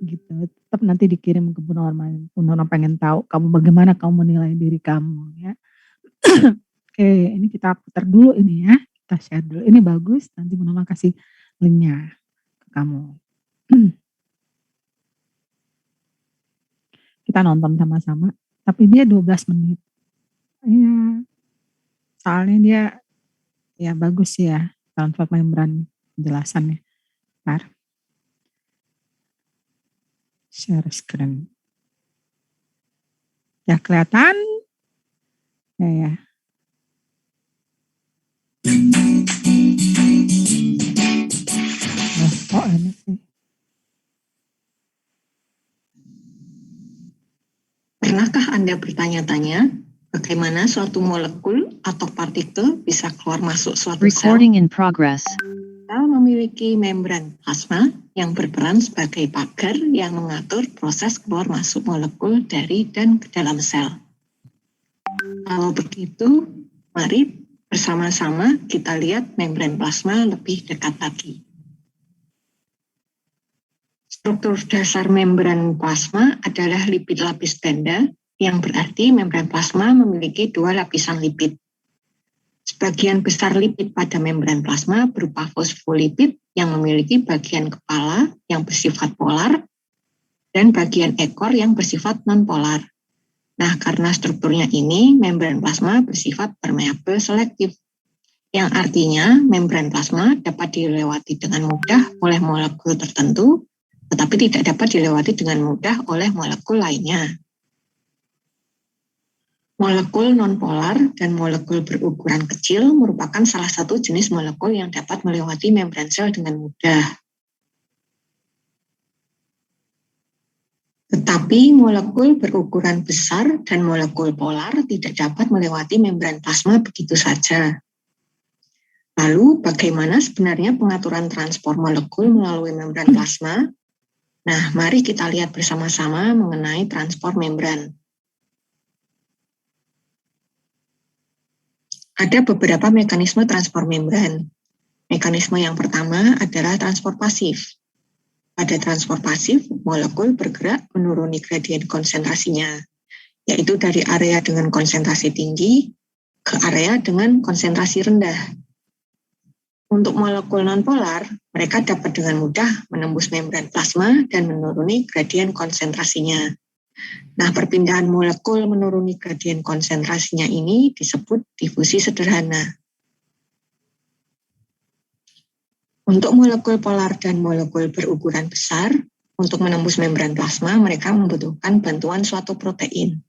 gitu. Tetap nanti dikirim ke Bu Norma. Bu Norma pengen tahu kamu bagaimana kamu menilai diri kamu ya. Oke, ini kita putar dulu ini ya. Kita share dulu. Ini bagus, nanti Bu Norma kasih linknya ke kamu. Kita nonton sama-sama. Tapi dia 12 menit. Iya. Soalnya dia ya bagus ya. Transfer membran penjelasannya. Bentar. Share screen. Ya kelihatan? Ya. Oh ini sih. Pernahkah Anda bertanya-tanya bagaimana suatu molekul atau partikel bisa keluar masuk suatu sel? Recording in progress. Sel memiliki membran plasma yang berperan sebagai pagar yang mengatur proses keluar masuk molekul dari dan ke dalam sel. Kalau begitu, mari bersama-sama kita lihat membran plasma lebih dekat lagi. Struktur dasar membran plasma adalah lipid lapis ganda, yang berarti membran plasma memiliki 2 lapisan lipid. Sebagian besar lipid pada membran plasma berupa fosfolipid yang memiliki bagian kepala yang bersifat polar dan bagian ekor yang bersifat non-polar. Nah, karena strukturnya ini, membran plasma bersifat permeabel selektif, yang artinya membran plasma dapat dilewati dengan mudah oleh molekul tertentu, tetapi tidak dapat dilewati dengan mudah oleh molekul lainnya. Molekul nonpolar dan molekul berukuran kecil merupakan salah satu jenis molekul yang dapat melewati membran sel dengan mudah. Tetapi molekul berukuran besar dan molekul polar tidak dapat melewati membran plasma begitu saja. Lalu bagaimana sebenarnya pengaturan transport molekul melalui membran plasma? Nah, mari kita lihat bersama-sama mengenai transport membran. Ada beberapa mekanisme transport membran. Mekanisme yang pertama adalah transport pasif. Pada transport pasif, molekul bergerak menuruni gradien konsentrasinya, yaitu dari area dengan konsentrasi tinggi ke area dengan konsentrasi rendah. Untuk molekul nonpolar, mereka dapat dengan mudah menembus membran plasma dan menuruni gradien konsentrasinya. Nah, perpindahan molekul menuruni gradien konsentrasinya ini disebut difusi sederhana. Untuk molekul polar dan molekul berukuran besar, untuk menembus membran plasma, mereka membutuhkan bantuan suatu protein.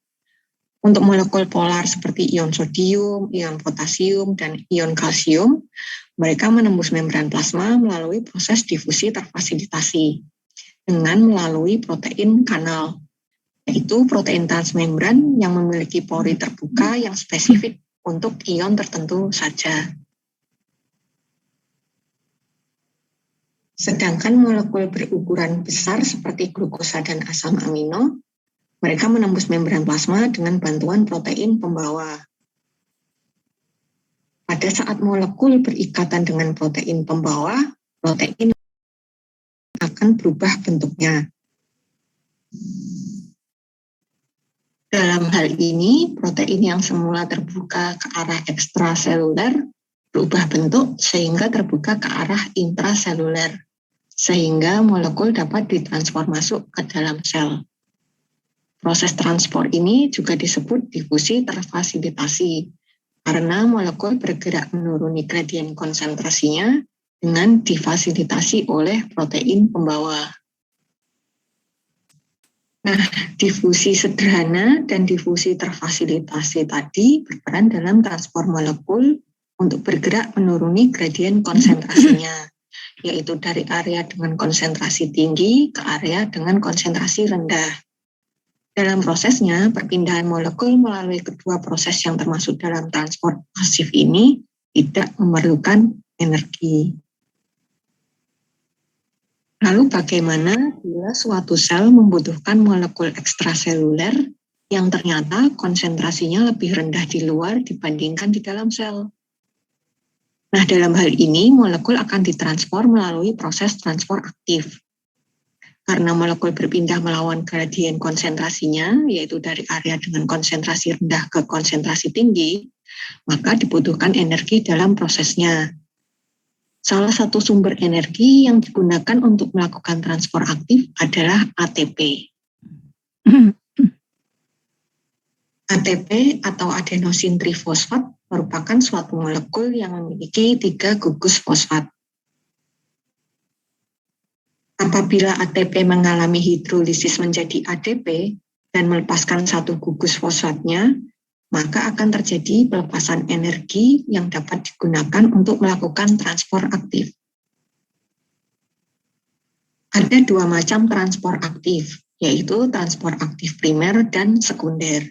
Untuk molekul polar seperti ion sodium, ion potasium, dan ion kalsium, mereka menembus membran plasma melalui proses difusi terfasilitasi dengan melalui protein kanal, yaitu protein transmembran yang memiliki pori terbuka yang spesifik untuk ion tertentu saja. Sedangkan molekul berukuran besar seperti glukosa dan asam amino, mereka menembus membran plasma dengan bantuan protein pembawa. Pada saat molekul berikatan dengan protein pembawa, protein akan berubah bentuknya. Dalam hal ini, protein yang semula terbuka ke arah ekstraseluler berubah bentuk sehingga terbuka ke arah intraseluler, sehingga molekul dapat ditransfer masuk ke dalam sel. Proses transport ini juga disebut difusi terfasilitasi, karena molekul bergerak menuruni gradien konsentrasinya dengan difasilitasi oleh protein pembawa. Nah, difusi sederhana dan difusi terfasilitasi tadi berperan dalam transport molekul untuk bergerak menuruni gradien konsentrasinya, yaitu dari area dengan konsentrasi tinggi ke area dengan konsentrasi rendah. Dalam prosesnya, perpindahan molekul melalui kedua proses yang termasuk dalam transport pasif ini tidak memerlukan energi. Lalu bagaimana bila suatu sel membutuhkan molekul ekstraseluler yang ternyata konsentrasinya lebih rendah di luar dibandingkan di dalam sel? Nah, dalam hal ini molekul akan ditransfer melalui proses transport aktif. Karena molekul berpindah melawan gradien konsentrasinya, yaitu dari area dengan konsentrasi rendah ke konsentrasi tinggi, maka dibutuhkan energi dalam prosesnya. Salah satu sumber energi yang digunakan untuk melakukan transport aktif adalah ATP. ATP atau adenosin trifosfat merupakan suatu molekul yang memiliki 3 gugus fosfat. Apabila ATP mengalami hidrolisis menjadi ADP dan melepaskan satu gugus fosfatnya, maka akan terjadi pelepasan energi yang dapat digunakan untuk melakukan transport aktif. Ada 2 macam transport aktif, yaitu transport aktif primer dan sekunder.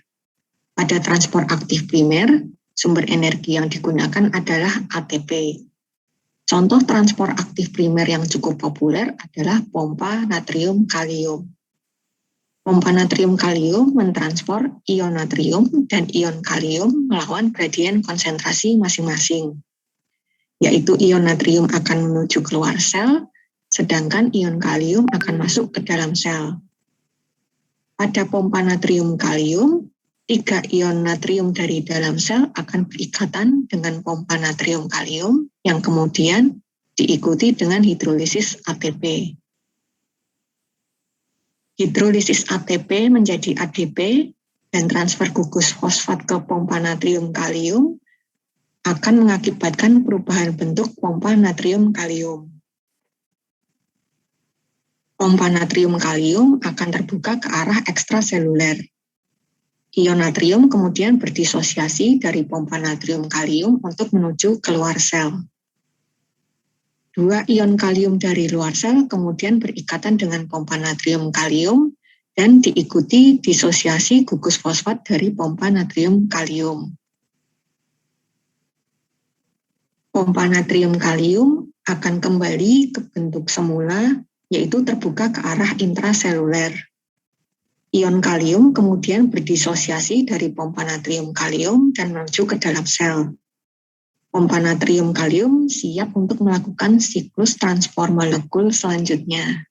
Pada transport aktif primer, sumber energi yang digunakan adalah ATP. Contoh transport aktif primer yang cukup populer adalah pompa natrium kalium. Pompa natrium kalium mentransport ion natrium dan ion kalium melawan gradien konsentrasi masing-masing, yaitu ion natrium akan menuju keluar sel, sedangkan ion kalium akan masuk ke dalam sel. Pada pompa natrium kalium, 3 ion natrium dari dalam sel akan berikatan dengan pompa natrium kalium yang kemudian diikuti dengan hidrolisis ATP. Hidrolisis ATP menjadi ADP dan transfer gugus fosfat ke pompa natrium kalium akan mengakibatkan perubahan bentuk pompa natrium kalium. Pompa natrium kalium akan terbuka ke arah ekstraseluler. Ion natrium kemudian berdisosiasi dari pompa natrium kalium untuk menuju keluar sel. 2 ion kalium dari luar sel kemudian berikatan dengan pompa natrium kalium dan diikuti disosiasi gugus fosfat dari pompa natrium kalium. Pompa natrium kalium akan kembali ke bentuk semula, yaitu terbuka ke arah intraseluler. Ion kalium kemudian berdisosiasi dari pompa natrium kalium dan menuju ke dalam sel. Pompa natrium kalium siap untuk melakukan siklus transport molekul selanjutnya.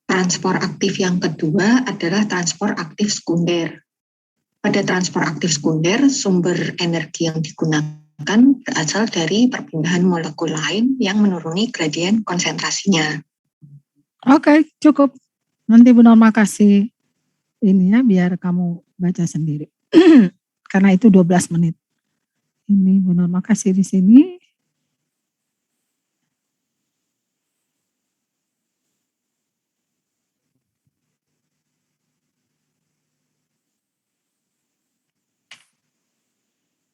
Transport aktif yang kedua adalah transport aktif sekunder. Pada transport aktif sekunder, sumber energi yang digunakan berasal dari perpindahan molekul lain yang menuruni gradien konsentrasinya. Oke, cukup. Nanti Bu Norma kasih ini ya, biar kamu baca sendiri. Karena itu 12 menit. Ini Bu Norma kasih di sini.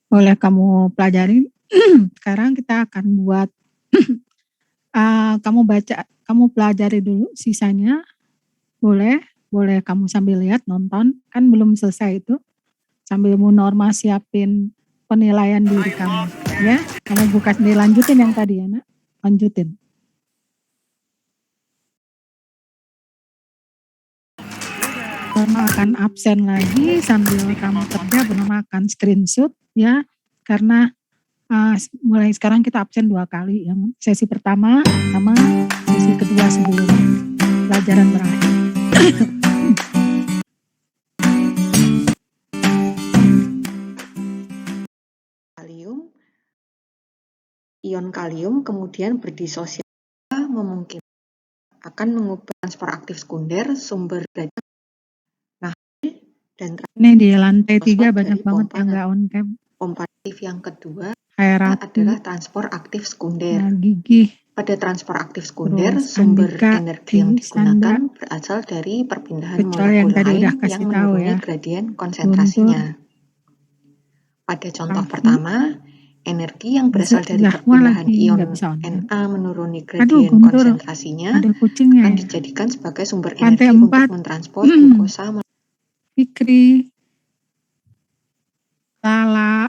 Boleh kamu pelajarin. Sekarang kita akan buat, kamu baca, kamu pelajari dulu sisanya. Boleh kamu sambil lihat, nonton. Kan belum selesai itu. Sambil Bu Norma siapin penilaian diri kamu. Ya, kamu buka sendiri, lanjutin yang tadi ya nak. Lanjutin. Norma akan absen lagi sambil kamu kerja, Bu Norma akan screenshot ya. Karena mulai sekarang kita absen 2 kali. Yang sesi pertama sama sesi kedua sebelum pelajaran berakhir. Ion kalium kemudian berdisosiasi memungkinkan akan mengubah transport aktif sekunder sumber gradien. Nah, dan ini di lantai 3 banyak banget yang nggak on cam. Pompa aktif yang kedua Hierarki adalah transport aktif sekunder. Nah, Gigi. Pada transport aktif sekunder, Terus sumber Andika, energi yang digunakan Sandra, berasal dari perpindahan kecuali yang molekul tadi lain udah yang kasih tahu menuruni ya. gradien konsentrasinya. Guntur, Pada contoh Raffi, pertama, energi yang berasal dari Zahwa perpindahan lagi ion nggak bisa on cam. Na menuruni Aduh, gradien Guntur, konsentrasinya ada kucingnya akan ya. dijadikan sebagai sumber Lantai energi 4, untuk mentransport glukosa. Fikri, Lala,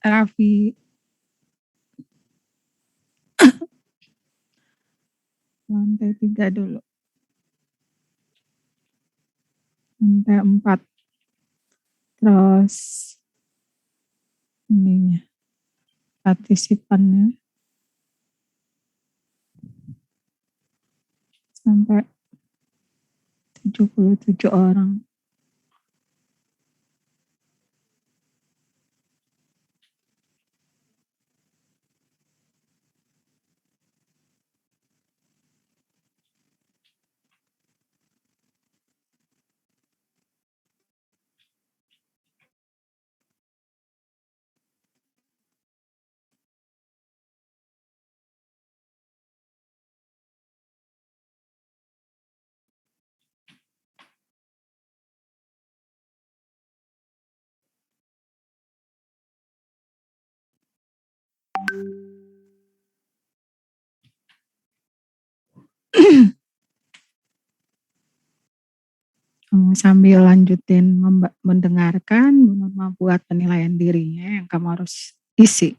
Raffi. Lantai 3 dulu. Lantai 4. Terus ininya partisipannya. sampai 77 orang. Sambil lanjutin mendengarkan, membuat penilaian dirinya yang kamu harus isi.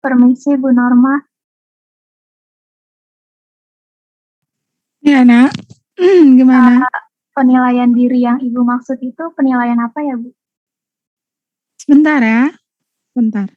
Permisi Bu Norma. Ya nak, gimana? Penilaian diri yang Ibu maksud itu penilaian apa ya Bu? Sebentar ya, sebentar.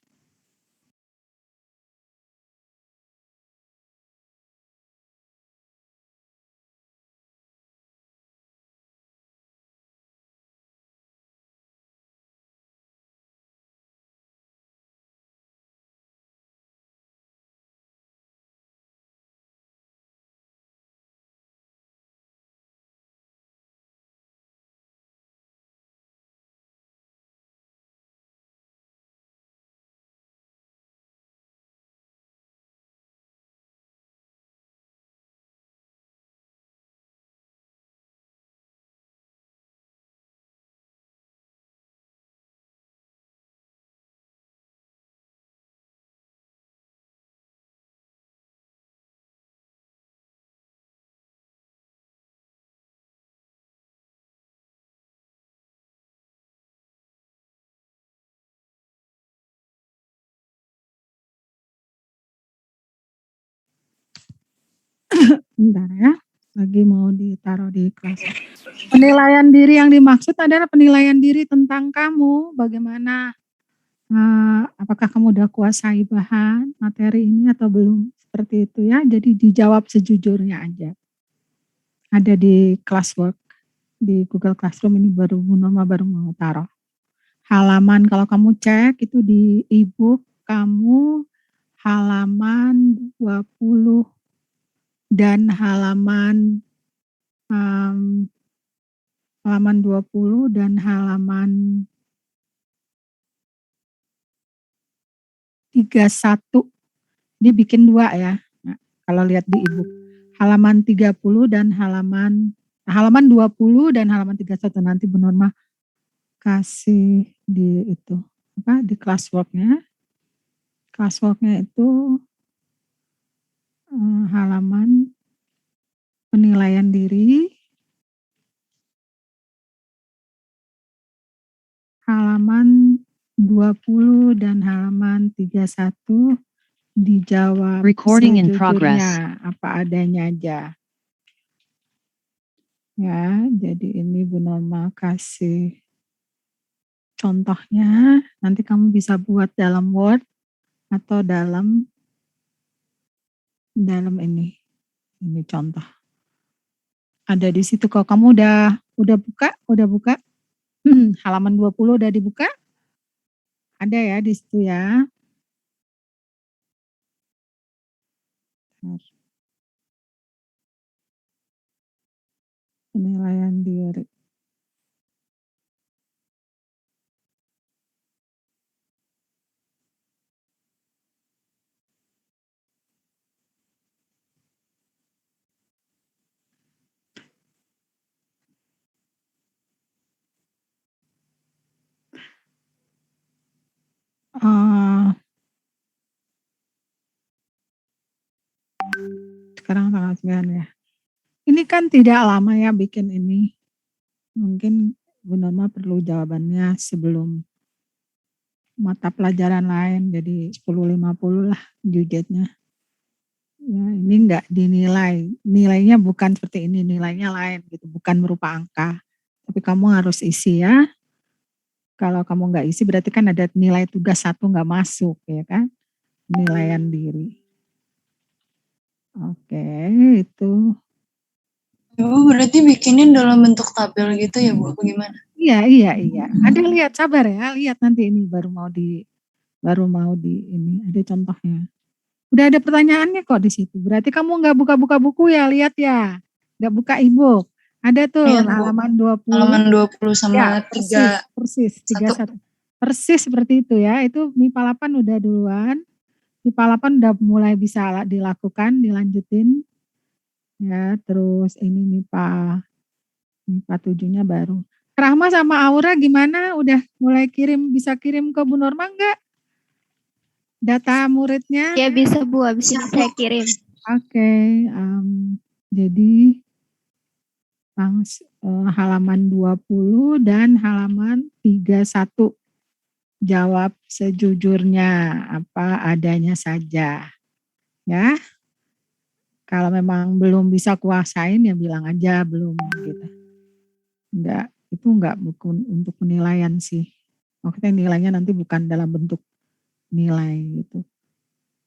Bentar ya, lagi mau ditaruh di kelas. Penilaian diri yang dimaksud adalah penilaian diri tentang kamu, bagaimana, apakah kamu udah kuasai bahan materi ini atau belum, seperti itu ya. Jadi dijawab sejujurnya aja. Ada di classwork, di Google Classroom ini baru Bu Norma baru mau taruh. Halaman kalau kamu cek itu di e-book kamu halaman 20 dan halaman 20 dan halaman 31. Dia bikin 2 ya. Nah, kalau lihat di e-book. Halaman 30 dan halaman 20 dan halaman 31 nanti Bu Norma kasih di itu di classwork-nya. Classwork-nya itu halaman penilaian diri, halaman 20 dan halaman 31 dijawab Recording in progress. sejujurnya, apa adanya aja. Ya, jadi ini Bu Norma kasih contohnya, nanti kamu bisa buat dalam Word atau dalam ini contoh. Ada di situ kok. Kamu udah buka? Halaman 20 udah dibuka? Ada ya di situ ya. Penilaian diri. Sekarang tanggal 9 ya. Ini kan tidak lama ya bikin ini. Mungkin Bu Norma perlu jawabannya sebelum mata pelajaran lain, jadi 10.50 lah budgetnya. Ya, ini enggak dinilai. Nilainya bukan seperti ini, nilainya lain gitu, bukan berupa angka. Tapi kamu harus isi ya. Kalau kamu enggak isi berarti kan ada nilai tugas 1 enggak masuk ya kan. Penilaian diri. Oke, itu. Bu, berarti bikinin dalam bentuk tabel gitu ya Bu, bagaimana? Iya. Ada lihat, sabar ya, lihat nanti ini baru mau di ini, ada contohnya. Udah ada pertanyaannya kok di situ. Berarti kamu nggak buka-buka buku ya, lihat ya. Nggak buka e-book. Ada tuh Lihat, Bu. halaman 20. Halaman 20 sama ya, persis 31. Persis seperti itu ya. Itu MIPA 8 udah duluan. MIPA 8 udah mulai bisa dilakukan, dilanjutin. Ya, terus ini MIPA 7-nya baru. Rahma sama Aura gimana? Udah mulai bisa kirim ke Bu Norma enggak? Data muridnya? Ya bisa Bu, habis ini saya kirim. Oke, jadi halaman 20 dan halaman 31. jawab sejujurnya, apa adanya saja. Ya, kalau memang belum bisa kuasain ya bilang aja belum gitu. Enggak, itu enggak bukan untuk penilaian sih. Maksudnya nilainya nanti bukan dalam bentuk nilai gitu.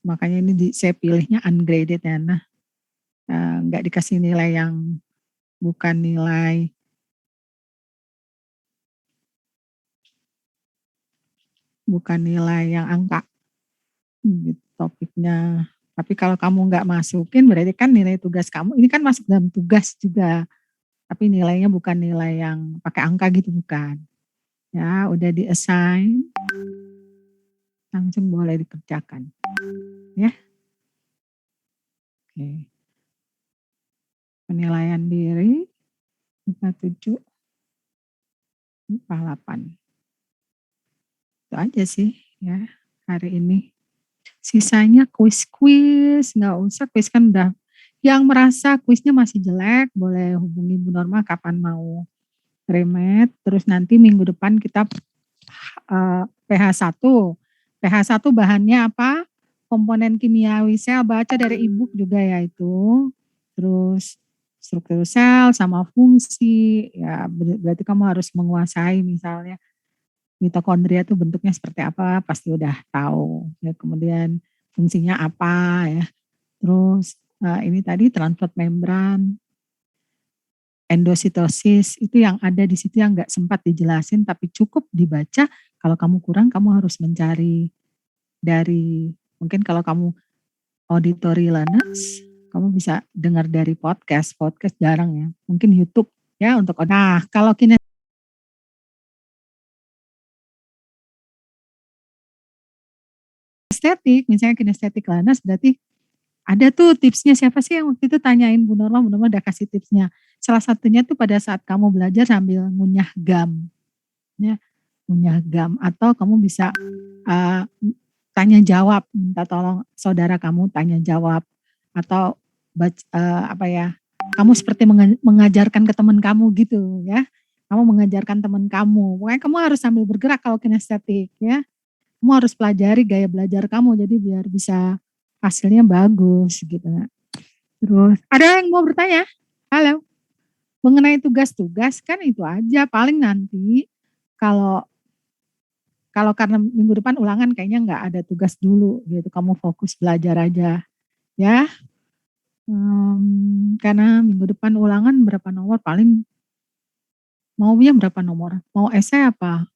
Makanya ini saya pilihnya ungraded ya. Nah, enggak dikasih nilai yang bukan nilai yang angka gitu topiknya. Tapi kalau kamu nggak masukin berarti kan nilai tugas kamu ini kan masuk dalam tugas juga. Tapi nilainya bukan nilai yang pakai angka gitu bukan. Ya udah di-assign, langsung boleh dikerjakan. Ya. Oke. Penilaian diri, IPA 7, IPA 8. Itu aja sih ya hari ini. Sisanya kuis-kuis, nggak usah kuis kan udah. Yang merasa kuisnya masih jelek, boleh hubungi Bu Norma kapan mau remed. Terus nanti minggu depan kita PH1. PH1 bahannya apa? Komponen kimiawi sel, baca dari e-book juga ya itu. Terus struktur sel sama fungsi, ya berarti kamu harus menguasai misalnya mitokondria itu bentuknya seperti apa, pasti udah tahu. Ya, kemudian fungsinya apa ya. Terus ini tadi transport membran, endositosis itu yang ada di situ yang nggak sempat dijelasin tapi cukup dibaca. Kalau kamu kurang kamu harus mencari dari mungkin kalau kamu auditory learners kamu bisa dengar dari podcast jarang ya, mungkin YouTube ya untuk. Nah kalau kinestetik, misalnya kinestetik learners berarti ada tuh tipsnya, siapa sih yang waktu itu tanyain Bu Norma udah kasih tipsnya. Salah satunya tuh pada saat kamu belajar sambil ngunyah gam. Ya, ngunyah gam. Atau kamu bisa tanya jawab, minta tolong saudara kamu tanya jawab. Atau kamu seperti mengajarkan ke teman kamu gitu ya. Kamu mengajarkan teman kamu. Pokoknya kamu harus sambil bergerak kalau kinestetik ya. Kamu harus pelajari gaya belajar kamu jadi biar bisa hasilnya bagus gitu. Terus ada yang mau bertanya? Halo. Mengenai tugas-tugas kan itu aja paling nanti kalau karena minggu depan ulangan kayaknya nggak ada tugas dulu gitu. Kamu fokus belajar aja ya. Karena minggu depan ulangan berapa nomor paling maunya berapa nomor? Mau esai apa?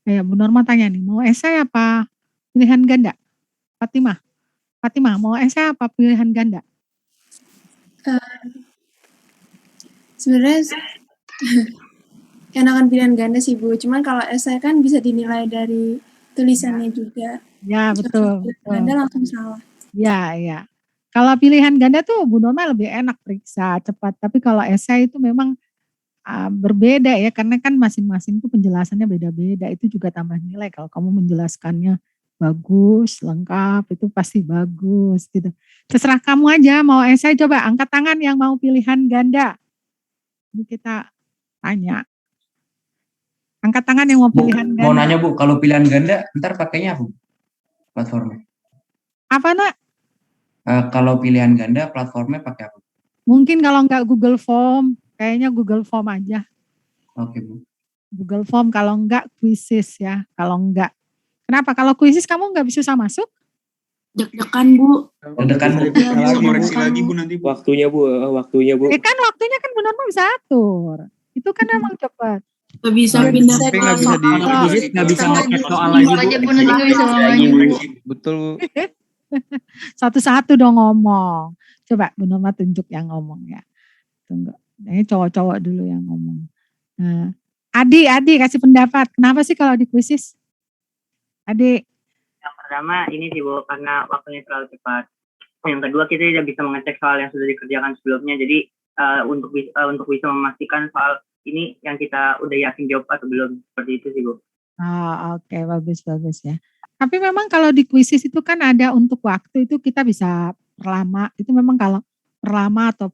Kayak Bu Norma tanya nih, mau esai apa pilihan ganda? Fatimah, mau esai apa pilihan ganda? Sebenarnya enakan pilihan ganda sih Bu. Cuman kalau esai kan bisa dinilai dari tulisannya juga. Ya betul. Ganda langsung salah. Ya. Kalau pilihan ganda tuh Bu Norma lebih enak periksa cepat. Tapi kalau esai itu memang berbeda ya, karena kan masing-masing tuh penjelasannya beda-beda. Itu juga tambah nilai kalau kamu menjelaskannya bagus, lengkap, itu pasti bagus gitu. Terserah kamu aja mau esai, coba angkat tangan yang mau pilihan ganda. Ini kita tanya. Angkat tangan yang mau pilihan ganda. Mau nanya Bu, kalau pilihan ganda ntar pakainya apa platformnya? Apa nak? Kalau pilihan ganda platformnya pakai apa? Mungkin kalau enggak Google Form, kayaknya Google Form aja. Oke Bu. Google Form, kalau enggak Quizzes ya, kalau enggak. Kenapa? Kalau Quizzes kamu enggak bisa masuk? Deg-degan Bu. Deg-degan Bu. Koreksi lagi Bu nanti Bu. Waktunya Bu. Kan waktunya kan Bu Norma bisa atur. Itu kan emang cepat. Gak bisa pindah Tapi nggak bisa nggak bisa ngecek soal lagi Bu. Betul Bu. Satu-satu dong ngomong. Coba Bu Norma tunjuk yang ngomong ya. Tunggu. Ini cowok-cowok dulu yang ngomong. Nah, Adi kasih pendapat. Kenapa sih kalau di Quizzes? Adi. Yang pertama ini sih Bu, karena waktunya terlalu cepat. Yang kedua kita tidak bisa mengecek soal yang sudah dikerjakan sebelumnya. Jadi untuk bisa memastikan soal ini yang kita udah yakin jawab atau belum, seperti itu sih Bu. Oke, bagus ya. Tapi memang kalau di Quizzes itu kan ada untuk waktu itu kita bisa perlama. Itu memang kalau perlama atau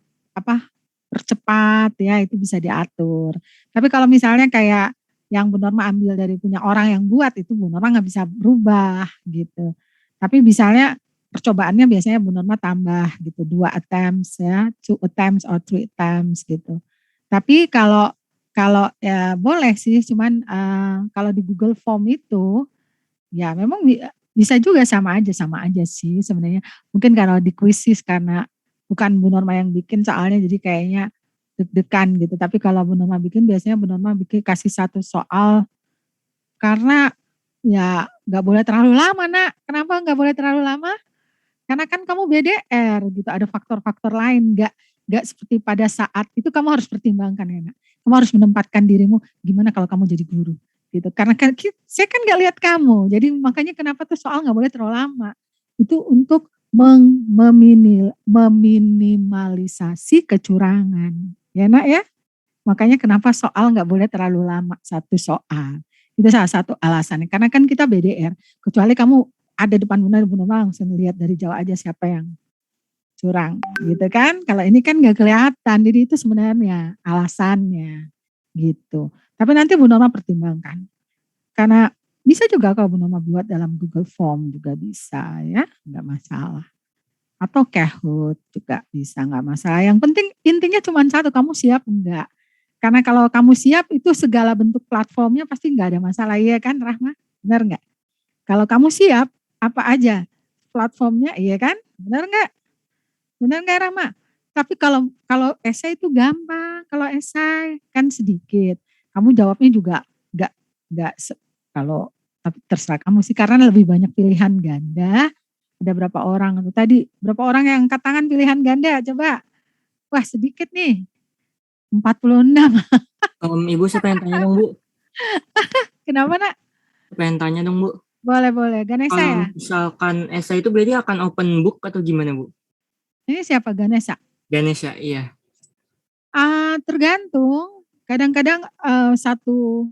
percepat ya itu bisa diatur. Tapi kalau misalnya kayak yang Bu Norma ambil dari punya orang yang buat itu Bu Norma nggak bisa berubah gitu. Tapi misalnya percobaannya biasanya Bu Norma tambah gitu 2 attempts ya, 2 attempts or 3 attempts gitu. Tapi kalau ya boleh sih, cuman kalau di Google Form itu ya memang bisa juga sama aja sih sebenarnya. Mungkin kalau di quizzes karena bukan Bu Norma yang bikin soalnya jadi kayaknya deg-degan gitu. Tapi kalau Bu Norma bikin biasanya Bu Norma kasih 1 soal karena ya nggak boleh terlalu lama Nak. Kenapa nggak boleh terlalu lama? Karena kan kamu BDR gitu, ada faktor-faktor lain, nggak seperti pada saat itu kamu harus pertimbangkan ya Nak. Kamu harus menempatkan dirimu gimana kalau kamu jadi guru gitu. Karena kan saya kan nggak lihat kamu, jadi makanya kenapa tuh soal nggak boleh terlalu lama. Itu untuk meminimalisasi kecurangan. Ya Nak ya, makanya kenapa soal nggak boleh terlalu lama 1 soal. Itu salah satu alasannya, karena kan kita BDR, kecuali kamu ada depan Bu Norma langsung lihat dari jauh aja siapa yang curang gitu kan. Kalau ini kan nggak kelihatan, jadi itu sebenarnya alasannya gitu. Tapi nanti Bu Norma pertimbangkan, karena bisa juga kalau Bu Norma buat dalam Google Form juga bisa ya, nggak masalah. Atau Kahoot juga bisa, nggak masalah. Yang penting intinya cuma 1, kamu siap enggak. Karena kalau kamu siap itu segala bentuk platformnya pasti nggak ada masalah, ya kan Rahma? Benar nggak? Kalau kamu siap apa aja platformnya, iya kan? Benar nggak? Benar nggak Rahma? Tapi kalau esai itu gampang, kalau esai kan sedikit. Kamu jawabnya juga nggak kalau, tapi terserah kamu sih karena lebih banyak pilihan ganda. Ada berapa orang itu tadi? Berapa orang yang angkat tangan pilihan ganda? Coba. Wah sedikit nih. 46. Ibu saya pengen tanya dong Bu. Kenapa Nak? Pengen tanya dong Bu. Boleh. Ganesha Kalau ya? misalkan esai itu berarti akan open book atau gimana Bu? Ini siapa Ganesha? Ganesha, iya. Tergantung. Kadang-kadang satu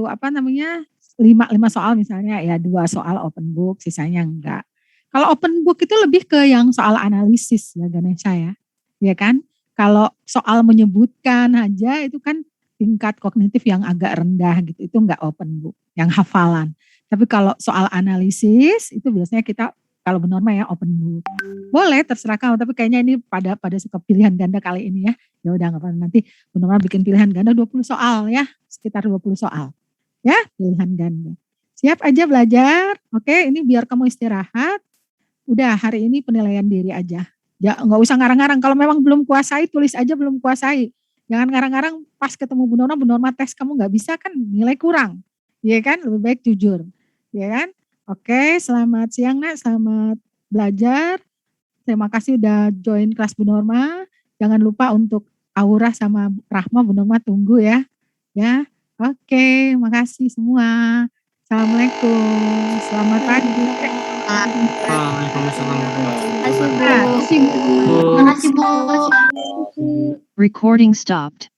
apa namanya 5 soal misalnya ya 2 soal open book, sisanya enggak. Kalau open book itu lebih ke yang soal analisis ya Ganesha ya. Ya kan? Kalau soal menyebutkan aja itu kan tingkat kognitif yang agak rendah gitu. Itu enggak open book, yang hafalan. Tapi kalau soal analisis itu biasanya kita kalau Bu Norma ya open book. Boleh terserah kamu, tapi kayaknya ini pada suka pilihan ganda kali ini ya. Ya udah enggak apa-apa, nanti Bu Norma bikin pilihan ganda 20 soal ya, sekitar 20 soal. Ya, pilihan ganda. Siap aja belajar. Oke, ini biar kamu istirahat. Udah hari ini penilaian diri aja. Ya nggak usah ngarang-ngarang. Kalau memang belum kuasai, tulis aja belum kuasai. Jangan ngarang-ngarang pas ketemu Bu Norma tes kamu nggak bisa kan nilai kurang. Iya kan? Lebih baik jujur. Iya kan? Oke, selamat siang Nak, selamat belajar. Terima kasih udah join kelas Bu Norma. Jangan lupa untuk Aura sama Rahma, Bu Norma tunggu ya. Ya. Oke, makasih semua. Assalamualaikum. Selamat pagi. Waalaikumsalam. Terima kasih Bu. Terima kasih Bu. Recording stopped.